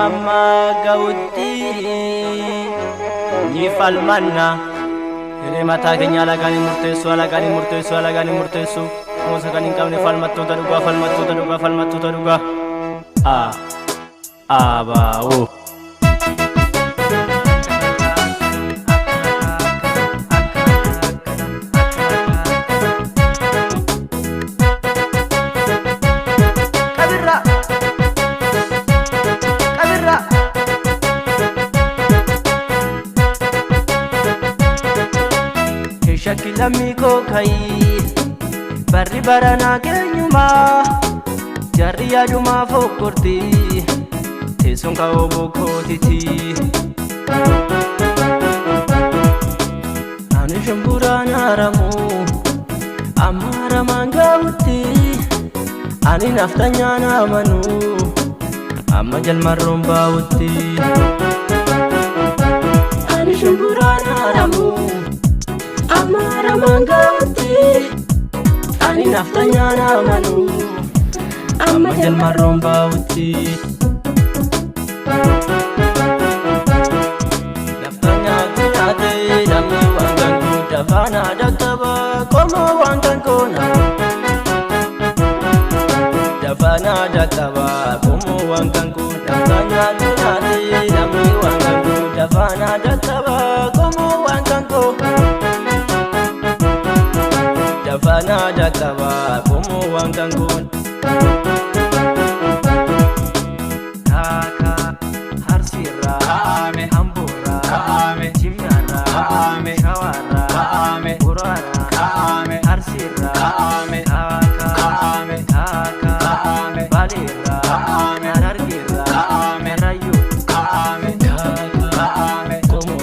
amma ga'utti ni falmanna. Hiree mataa keenya alagaan hin murteessu, alagaan hin murteessu, alagaan hin murteessu. Moosa kan hin qabne falmattoota dhugaa, falmattoota dhugaa, falmattoota dhugaa. Abaa'oo. Shakila miko kai barri barana kenyuma jarri aduma fokorti teson ka oboko titi ani shambura naramu amara mangauti ani naftanya namanu amma jalmarron bauti ani shambura naramu amara mangauti ani naftanya namanu amma jalmarron bauti naftanya kunate dami wanganku davana dakaba komo wanganku na davana dakaba komo wanganku naftanya kunate dami wanganku davana dakaba komo wanganku davana dakaba komo wanganku kaka harsira ame hambura ame jimnara ame shawara ame urara ame harsira ame kaka ame kaka ame balira ame nargira ame rayu ame kaka ame komo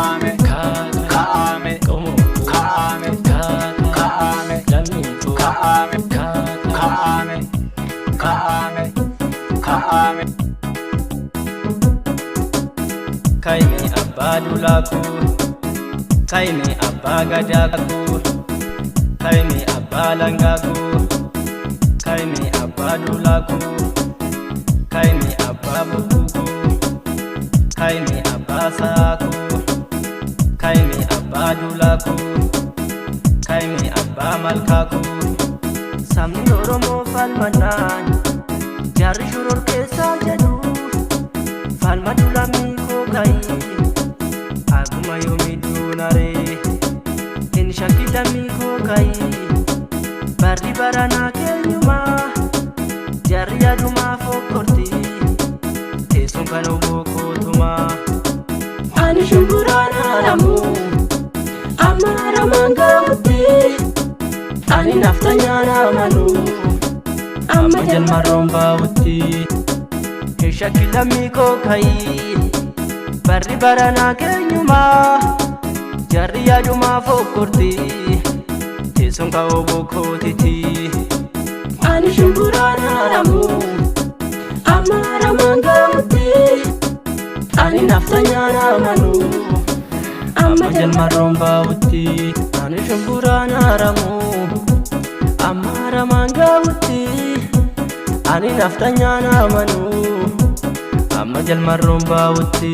ame kaka ame komo ame kaka ame jamitu ame kaka ame kame kame kaine abadulaku kaine abagadaku kaine abalangaku kaine abadulaku kaine ababuku kaine abasaku kaine abadulaku kaine abamalkaku samni oromo falmanan jarri shuror keessa jedhu falmadula miko kai aguma yomi dunare in shakila miko kai barri barana kenyuma jarri aduma fokorti tesun kan obokotuma ani shumbura naramu amara mangauti ani naftanya namanu amma jalmarron bauti shakila miko kai barri barana kenyuma jarri aduma fokorti teson ka obokotiti ani shumbura naramu amara mangauti ani naftanya namanu amma jalmarron bauti ani shumbura naramu amara mangauti ani naftanya namanu amma jalmarron bauti